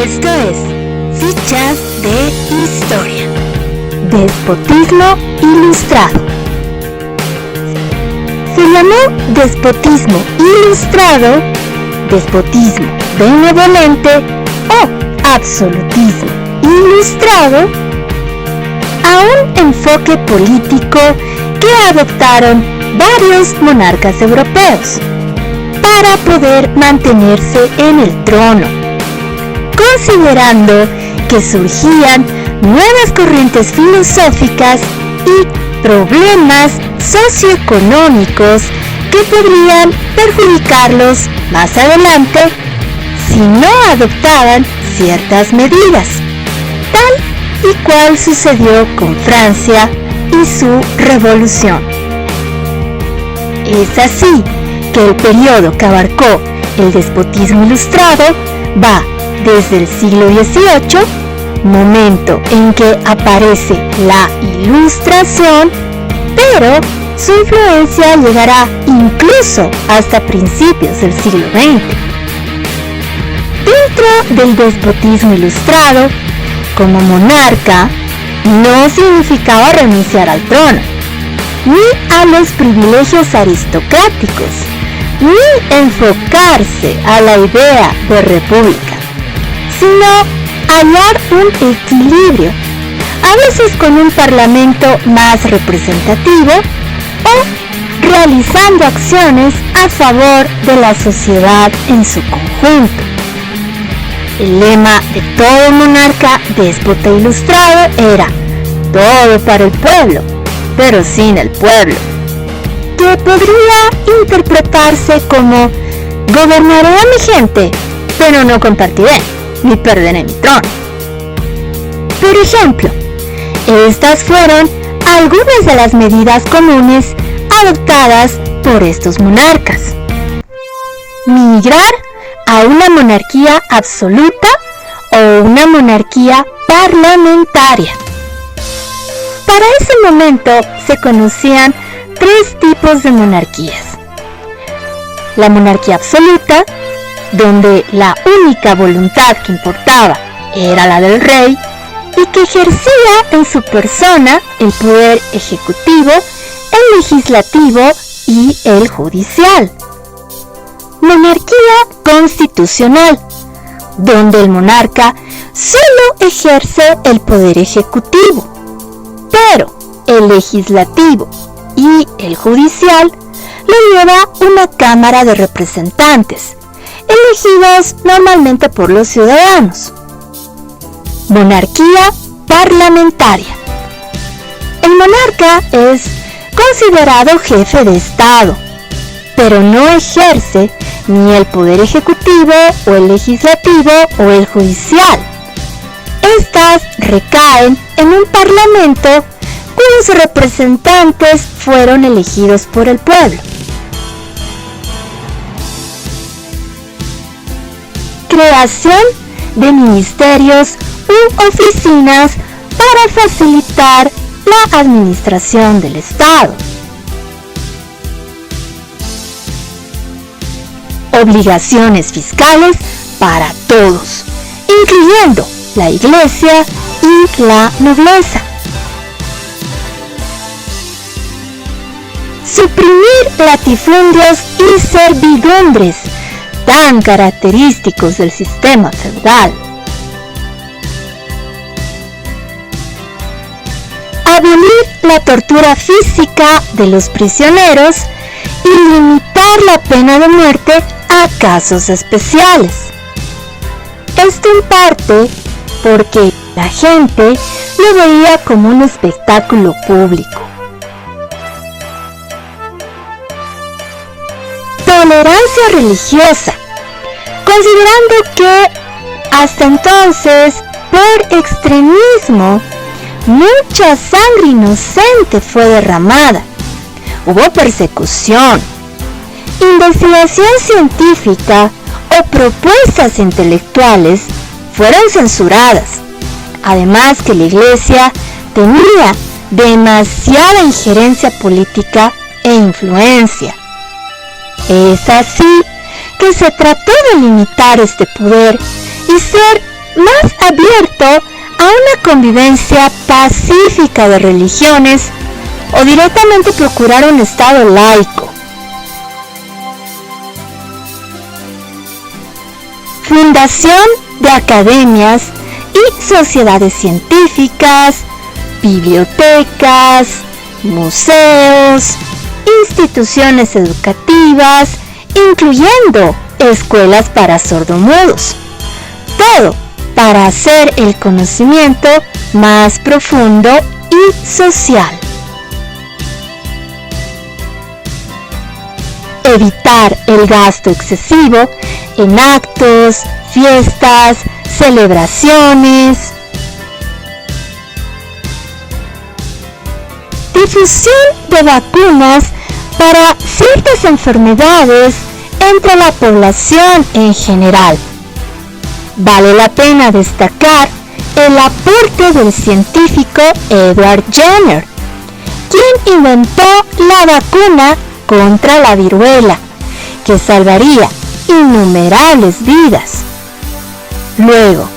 Esto es Fichas de Historia. Despotismo ilustrado. Se llamó despotismo ilustrado, despotismo benevolente o absolutismo ilustrado a un enfoque político que adoptaron varios monarcas europeos para poder mantenerse en el trono, considerando que surgían nuevas corrientes filosóficas y problemas socioeconómicos que podrían perjudicarlos más adelante si no adoptaban ciertas medidas, tal y cual sucedió con Francia y su revolución. Es así que el periodo que abarcó el despotismo ilustrado va desde el siglo XVIII, momento en que aparece la Ilustración, pero su influencia llegará incluso hasta principios del siglo XX. Dentro del despotismo ilustrado, como monarca, no significaba renunciar al trono, ni a los privilegios aristocráticos, ni enfocarse a la idea de república, sino hallar un equilibrio, a veces con un parlamento más representativo o realizando acciones a favor de la sociedad en su conjunto. El lema de todo monarca déspota ilustrado era todo para el pueblo, pero sin el pueblo, que podría interpretarse como gobernaré a mi gente, pero no compartiré ni perderé mi trono. Por ejemplo, estas fueron algunas de las medidas comunes adoptadas por estos monarcas. Migrar a una monarquía absoluta o una monarquía parlamentaria. Para ese momento se conocían tres tipos de monarquías. La monarquía absoluta, donde la única voluntad que importaba era la del rey y que ejercía en su persona el poder ejecutivo, el legislativo y el judicial. Monarquía constitucional, donde el monarca solo ejerce el poder ejecutivo, pero el legislativo y el judicial lo lleva una Cámara de Representantes, elegidos normalmente por los ciudadanos. Monarquía parlamentaria. El monarca es considerado jefe de Estado, pero no ejerce ni el poder ejecutivo o el legislativo o el judicial. Estas recaen en un parlamento cuyos representantes fueron elegidos por el pueblo. Creación de ministerios u oficinas para facilitar la administración del Estado. Obligaciones fiscales para todos, incluyendo la Iglesia y la nobleza. Suprimir latifundios y servidumbres, tan característicos del sistema feudal. Abolir la tortura física de los prisioneros y limitar la pena de muerte a casos especiales. Esto en parte porque la gente lo veía como un espectáculo público. Tolerancia religiosa, considerando que hasta entonces, por extremismo, mucha sangre inocente fue derramada. Hubo persecución, investigación científica o propuestas intelectuales fueron censuradas. Además que la Iglesia tenía demasiada injerencia política e influencia. Es así que se trató de limitar este poder y ser más abierto a una convivencia pacífica de religiones o directamente procurar un Estado laico. Fundación de academias y sociedades científicas, bibliotecas, museos, instituciones educativas, incluyendo escuelas para sordomudos. Todo para hacer el conocimiento más profundo y social. Evitar el gasto excesivo en actos, fiestas, celebraciones. Difusión de vacunas para ciertas enfermedades entre la población en general. Vale la pena destacar el aporte del científico Edward Jenner, quien inventó la vacuna contra la viruela, que salvaría innumerables vidas. Luego,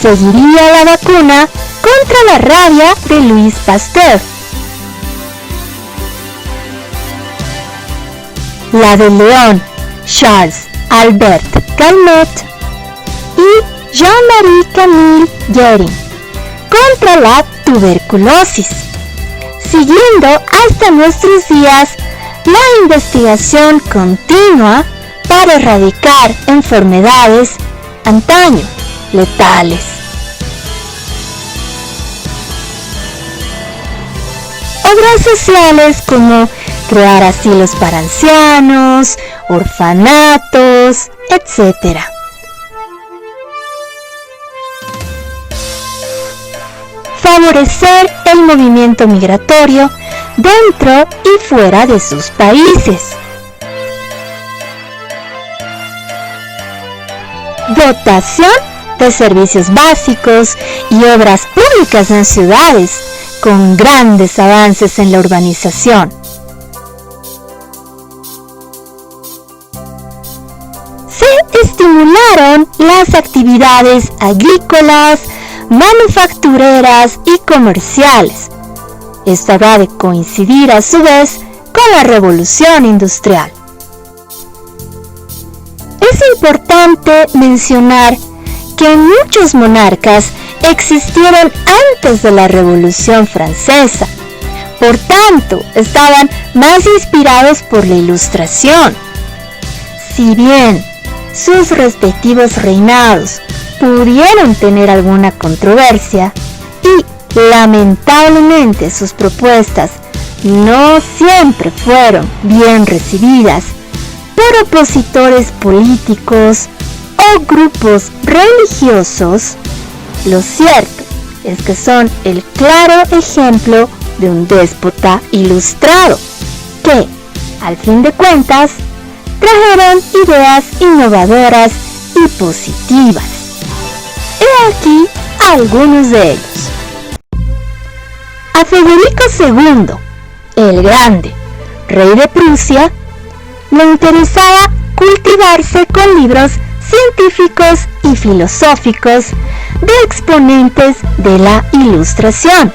seguiría la vacuna contra la rabia de Louis Pasteur, la de León Charles Albert Calmet y Jean-Marie Camille Guérin contra la tuberculosis, siguiendo hasta nuestros días la investigación continua para erradicar enfermedades antaño letales. Obras sociales como crear asilos para ancianos, orfanatos, etc. Favorecer el movimiento migratorio dentro y fuera de sus países. Dotación de servicios básicos y obras públicas en ciudades, con grandes avances en la urbanización. Se estimularon las actividades agrícolas, manufactureras y comerciales. Esto habrá de coincidir a su vez con la revolución industrial. Es importante mencionar que muchos monarcas existieron antes de la Revolución Francesa. Por tanto, estaban más inspirados por la Ilustración. Si bien sus respectivos reinados pudieron tener alguna controversia y lamentablemente sus propuestas no siempre fueron bien recibidas por opositores políticos o grupos religiosos, lo cierto es que son el claro ejemplo de un déspota ilustrado que, al fin de cuentas, trajeron ideas innovadoras y positivas. He aquí algunos de ellos. A Federico II, el Grande, rey de Prusia, le interesaba cultivarse con libros científicos y filosóficos de exponentes de la Ilustración,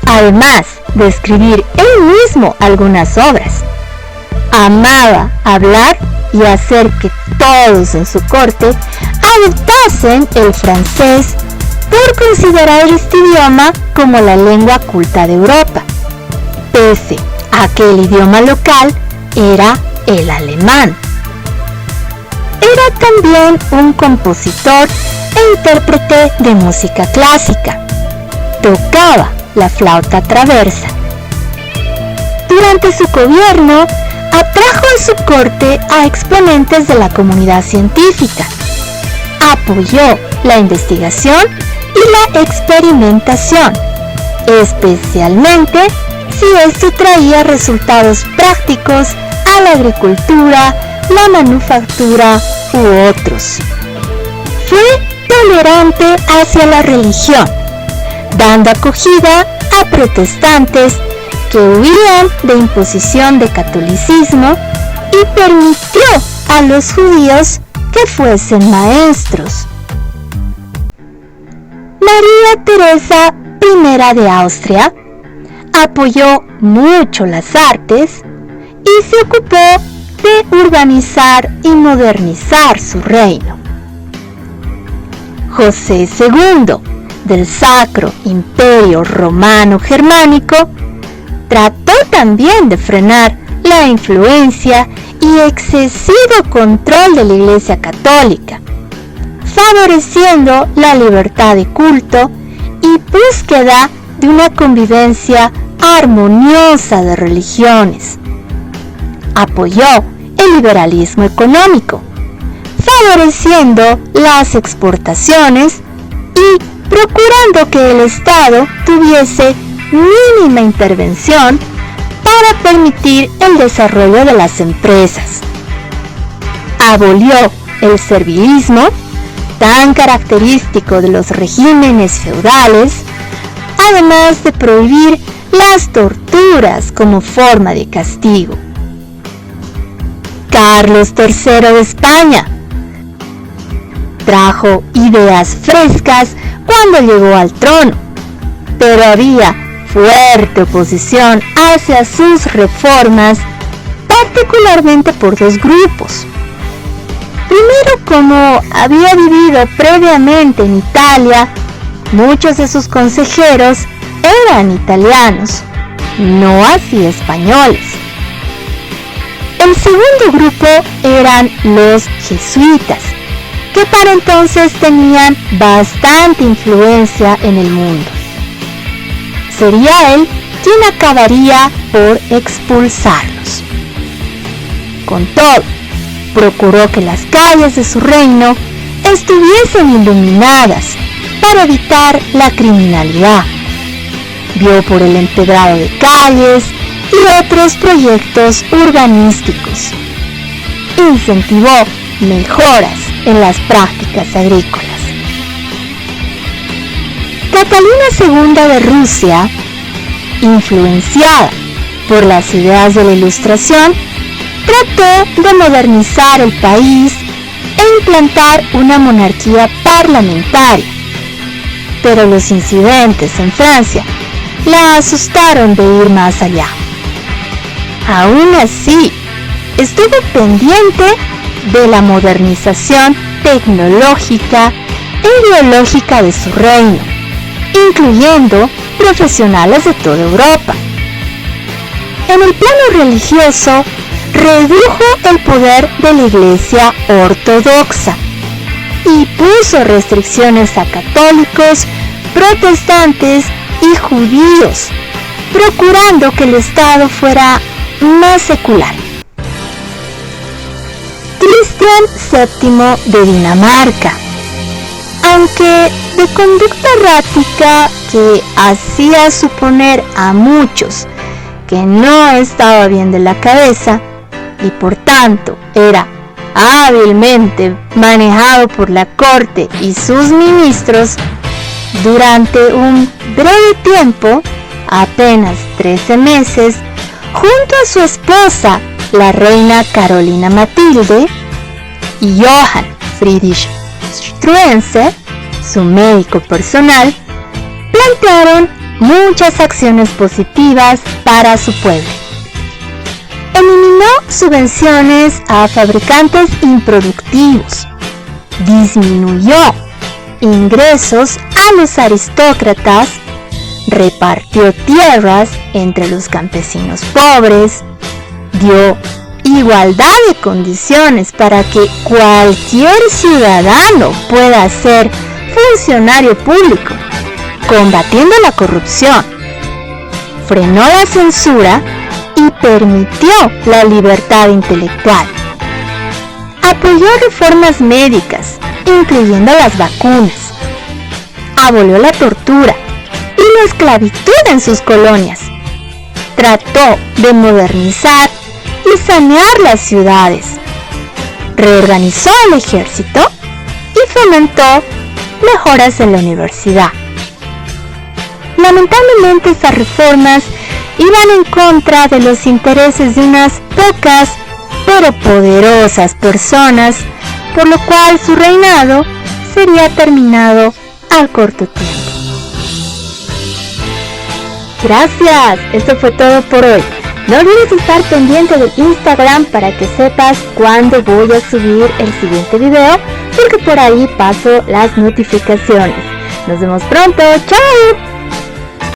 además de escribir él mismo algunas obras. Amaba hablar y hacer que todos en su corte adoptasen el francés por considerar este idioma como la lengua culta de Europa, pese a que el idioma local era el alemán. Era también un compositor e intérprete de música clásica. Tocaba la flauta traversa. Durante su gobierno, atrajo a su corte a exponentes de la comunidad científica. Apoyó la investigación y la experimentación, especialmente si esto traía resultados prácticos a la agricultura, la manufactura u otros. Fue tolerante hacia la religión, dando acogida a protestantes que huían de imposición de catolicismo y permitió a los judíos que fuesen maestros. María Teresa I de Austria apoyó mucho las artes y se ocupó de urbanizar y modernizar su reino. José II del Sacro Imperio Romano Germánico trató también de frenar la influencia y excesivo control de la Iglesia Católica, favoreciendo la libertad de culto y búsqueda de una convivencia armoniosa de religiones. Apoyó el liberalismo económico, favoreciendo las exportaciones y procurando que el Estado tuviese mínima intervención para permitir el desarrollo de las empresas. Abolió el servilismo, tan característico de los regímenes feudales, además de prohibir las torturas como forma de castigo. Carlos III de España trajo ideas frescas cuando llegó al trono, pero había fuerte oposición hacia sus reformas, particularmente por dos grupos. Primero, como había vivido previamente en Italia, muchos de sus consejeros eran italianos, no así españoles. El segundo grupo eran los jesuitas, que para entonces tenían bastante influencia en el mundo. Sería él quien acabaría por expulsarlos. Con todo, procuró que las calles de su reino estuviesen iluminadas para evitar la criminalidad. Vio por el empedrado de calles y otros proyectos urbanísticos. Incentivó mejoras en las prácticas agrícolas. Catalina II de Rusia, influenciada por las ideas de la Ilustración, trató de modernizar el país e implantar una monarquía parlamentaria, pero los incidentes en Francia la asustaron de ir más allá. Aún así, estuvo pendiente de la modernización tecnológica e ideológica de su reino, incluyendo profesionales de toda Europa. En el plano religioso, redujo el poder de la Iglesia ortodoxa y puso restricciones a católicos, protestantes y judíos, procurando que el Estado fuera más secular. Cristian VII de Dinamarca, aunque de conducta errática que hacía suponer a muchos que no estaba bien de la cabeza y por tanto era hábilmente manejado por la corte y sus ministros, durante un breve tiempo, apenas 13 meses, junto a su esposa, la reina Carolina Matilde, y Johann Friedrich Struensee, su médico personal, plantearon muchas acciones positivas para su pueblo. Eliminó subvenciones a fabricantes improductivos, disminuyó ingresos a los aristócratas, repartió tierras entre los campesinos pobres, dio igualdad de condiciones para que cualquier ciudadano pueda ser funcionario público, combatiendo la corrupción, frenó la censura y permitió la libertad intelectual. Apoyó reformas médicas, incluyendo las vacunas. Abolió la tortura y la esclavitud en sus colonias. Trató de modernizar y sanear las ciudades. Reorganizó el ejército y fomentó mejoras en la universidad. Lamentablemente, estas reformas iban en contra de los intereses de unas pocas pero poderosas personas, por lo cual su reinado sería terminado al corto tiempo. Gracias, eso fue todo por hoy. No olvides estar pendiente del Instagram para que sepas cuándo voy a subir el siguiente video, porque por ahí paso las notificaciones. Nos vemos pronto, ¡chao!